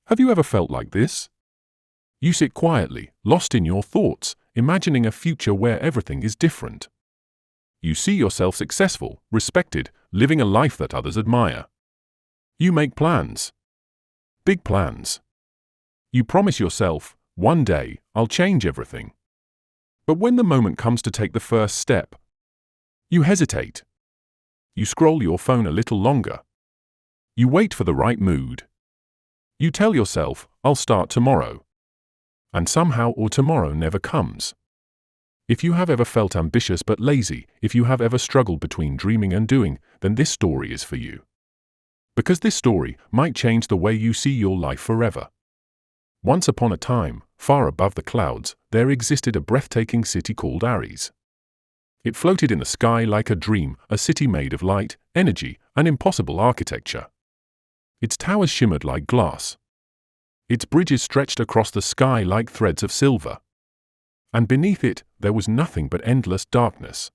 Have you ever felt like this? You sit quietly, lost in your thoughts, imagining a future where everything is different. You see yourself successful, respected, living a life that others admire. You make plans. Big plans. You promise yourself, one day, I'll change everything. But when the moment comes to take the first step, you hesitate. You scroll your phone a little longer. You wait for the right mood. You tell yourself, I'll start tomorrow. And somehow tomorrow never comes. If you have ever felt ambitious but lazy, if you have ever struggled between dreaming and doing, then this story is for you. Because this story might change the way you see your life forever. Once upon a time, far above the clouds, there existed a breathtaking city called Aries. It floated in the sky like a dream, a city made of light, energy, and impossible architecture. Its towers shimmered like glass. Its bridges stretched across the sky like threads of silver. And beneath it, there was nothing but endless darkness.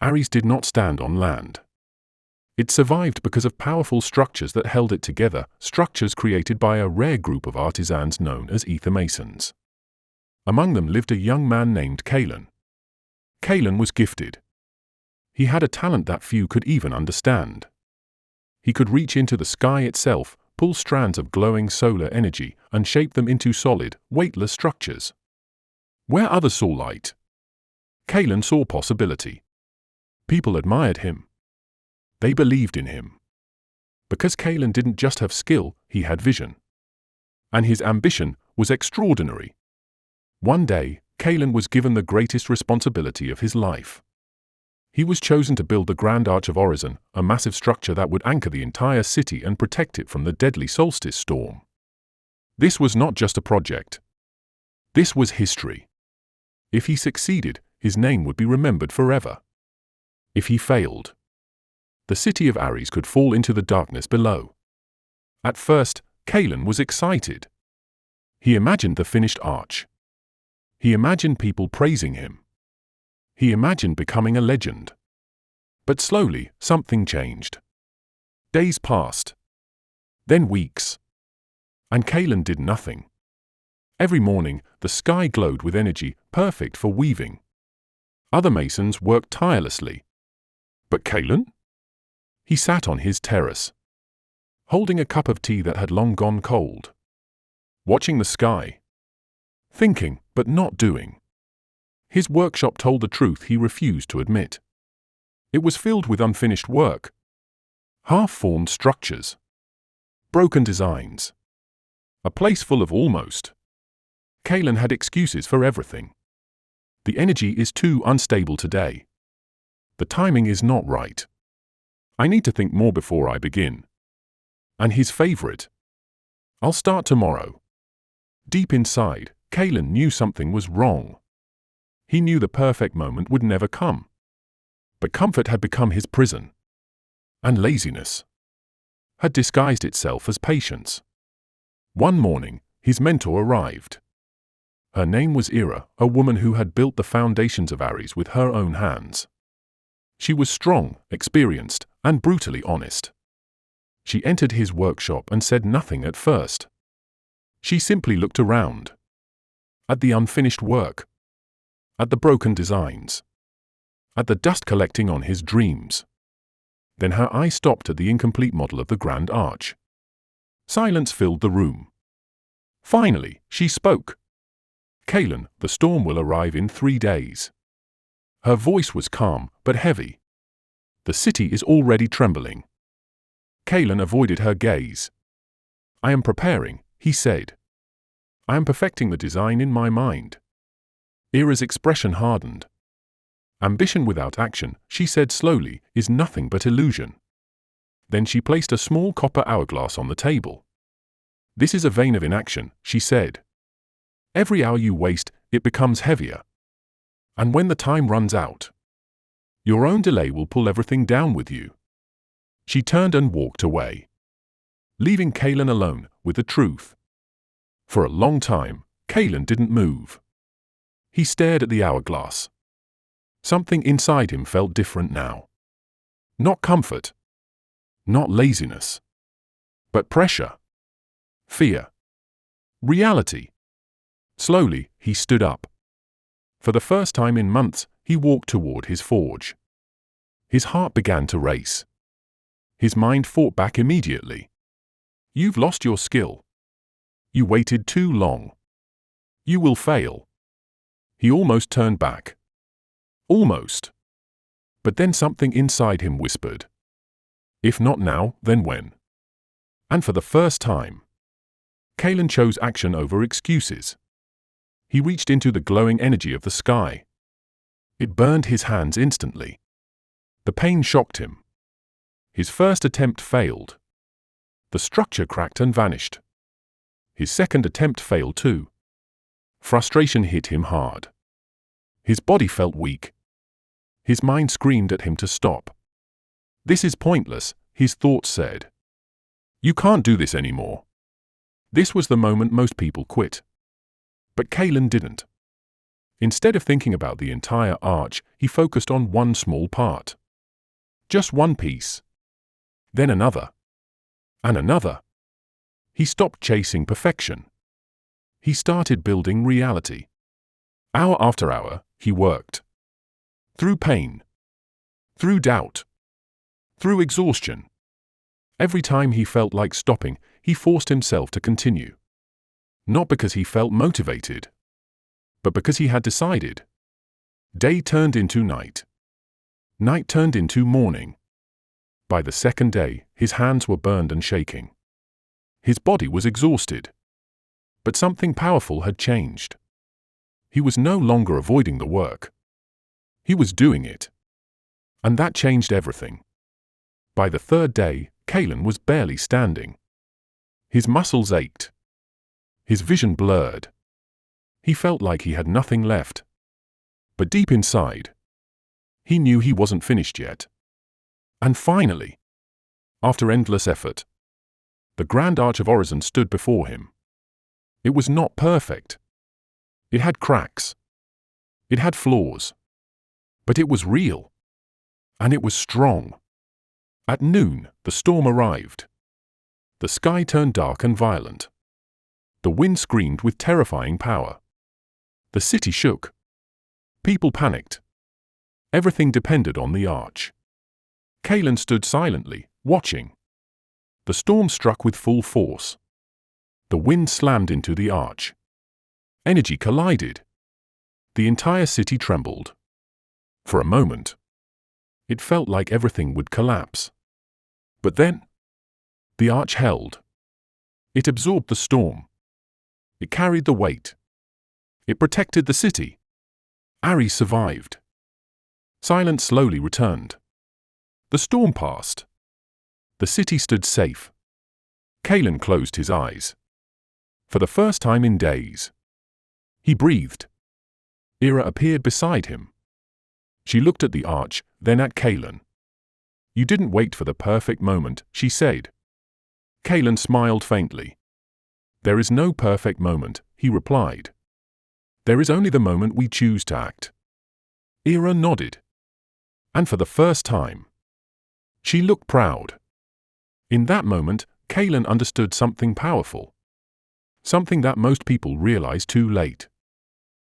Aries did not stand on land. It survived because of powerful structures that held it together, structures created by a rare group of artisans known as ether masons. Among them lived a young man named Kalen. Kalen was gifted. He had a talent that few could even understand. He could reach into the sky itself, pull strands of glowing solar energy, and shape them into solid, weightless structures. Where others saw light, Kalen saw possibility. People admired him. They believed in him. Because Kalen didn't just have skill, he had vision. And his ambition was extraordinary. One day, Kalen was given the greatest responsibility of his life. He was chosen to build the Grand Arch of Orison, a massive structure that would anchor the entire city and protect it from the deadly solstice storm. This was not just a project. This was history. If he succeeded, his name would be remembered forever. If he failed, the city of Aries could fall into the darkness below. At first, Kalen was excited. He imagined the finished arch. He imagined people praising him. He imagined becoming a legend. But slowly, something changed. Days passed. Then weeks. And Kalen did nothing. Every morning, the sky glowed with energy, perfect for weaving. Other masons worked tirelessly. But Kalen? He sat on his terrace, holding a cup of tea that had long gone cold, watching the sky, thinking but not doing. His workshop told the truth he refused to admit. It was filled with unfinished work, half-formed structures, broken designs, a place full of almost. Kalen had excuses for everything. The energy is too unstable today. The timing is not right. I need to think more before I begin. And his favorite, I'll start tomorrow. Deep inside, Kalen knew something was wrong. He knew the perfect moment would never come. But comfort had become his prison. And laziness had disguised itself as patience. One morning, his mentor arrived. Her name was Ira, a woman who had built the foundations of Aries with her own hands. She was strong, experienced, and brutally honest. She entered his workshop and said nothing at first. She simply looked around. At the unfinished work. At the broken designs. At the dust collecting on his dreams. Then her eye stopped at the incomplete model of the Grand Arch. Silence filled the room. Finally, she spoke. Kalen, the storm will arrive in 3 days. Her voice was calm, but heavy. The city is already trembling. Kalen avoided her gaze. I am preparing, he said. I am perfecting the design in my mind. Ira's expression hardened. Ambition without action, she said slowly, is nothing but illusion. Then she placed a small copper hourglass on the table. This is a vein of inaction, she said. Every hour you waste, it becomes heavier. And when the time runs out, your own delay will pull everything down with you. She turned and walked away, leaving Kalen alone with the truth. For a long time, Kalen didn't move. He stared at the hourglass. Something inside him felt different now. Not comfort. Not laziness. But pressure. Fear. Reality. Slowly, he stood up. For the first time in months, he walked toward his forge. His heart began to race. His mind fought back immediately. You've lost your skill. You waited too long. You will fail. He almost turned back. Almost. But then something inside him whispered, if not now, then when? And for the first time, Kalen chose action over excuses. He reached into the glowing energy of the sky. It burned his hands instantly. The pain shocked him. His first attempt failed. The structure cracked and vanished. His second attempt failed too. Frustration hit him hard. His body felt weak. His mind screamed at him to stop. This is pointless, his thoughts said. You can't do this anymore. This was the moment most people quit. But Kalen didn't. Instead of thinking about the entire arch, he focused on one small part. Just one piece. Then another. And another. He stopped chasing perfection. He started building reality. Hour after hour, he worked. Through pain. Through doubt. Through exhaustion. Every time he felt like stopping, he forced himself to continue. Not because he felt motivated, but because he had decided. Day turned into night. Night turned into morning. By the second day, his hands were burned and shaking. His body was exhausted. But something powerful had changed. He was no longer avoiding the work. He was doing it. And that changed everything. By the third day, Kalen was barely standing. His muscles ached. His vision blurred. He felt like he had nothing left. But deep inside, he knew he wasn't finished yet. And finally, after endless effort, the Grand Arch of Horizon stood before him. It was not perfect. It had cracks. It had flaws. But it was real. And it was strong. At noon, the storm arrived. The sky turned dark and violent. The wind screamed with terrifying power. The city shook. People panicked. Everything depended on the arch. Kalen stood silently, watching. The storm struck with full force. The wind slammed into the arch. Energy collided. The entire city trembled. For a moment, it felt like everything would collapse. But then, the arch held. It absorbed the storm. It carried the weight. It protected the city. Ari survived. Silence slowly returned. The storm passed. The city stood safe. Kalen closed his eyes. For the first time in days, he breathed. Ira appeared beside him. She looked at the arch, then at Kalen. You didn't wait for the perfect moment, she said. Kalen smiled faintly. There is no perfect moment, he replied. There is only the moment we choose to act. Ira nodded. And for the first time, she looked proud. In that moment, Kalen understood something powerful. Something that most people realize too late.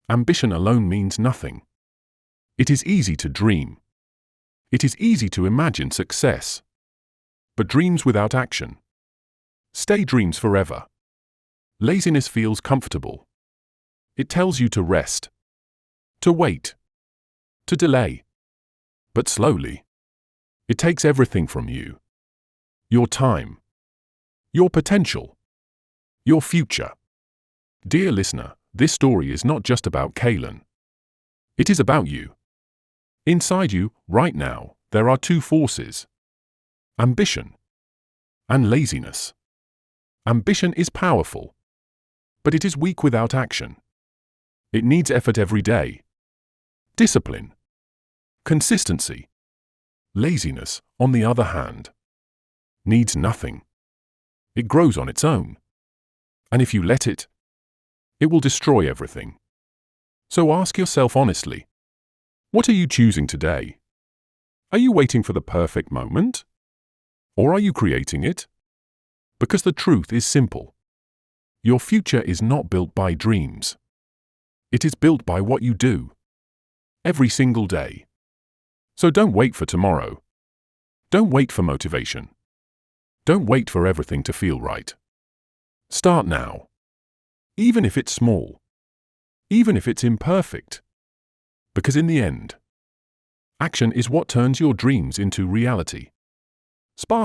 Ambition alone means nothing. It is easy to dream. It is easy to imagine success. But dreams without action stay dreams forever. Laziness feels comfortable. It tells you to rest, to wait, to delay. But slowly, it takes everything from you. Your time, your potential, your future. Dear listener, this story is not just about Kalen. It is about you. Inside you, right now, there are two forces: ambition and laziness. Ambition is powerful, but it is weak without action. It needs effort every day, discipline, consistency. Laziness, on the other hand, needs nothing. It grows on its own. And if you let it, it will destroy everything. So ask yourself honestly, what are you choosing today? Are you waiting for the perfect moment? Or are you creating it? Because the truth is simple. Your future is not built by dreams. It is built by what you do every single day. So don't wait for tomorrow. Don't wait for motivation. Don't wait for everything to feel right. Start now. Even if it's small. Even if it's imperfect. Because in the end, action is what turns your dreams into reality. Spark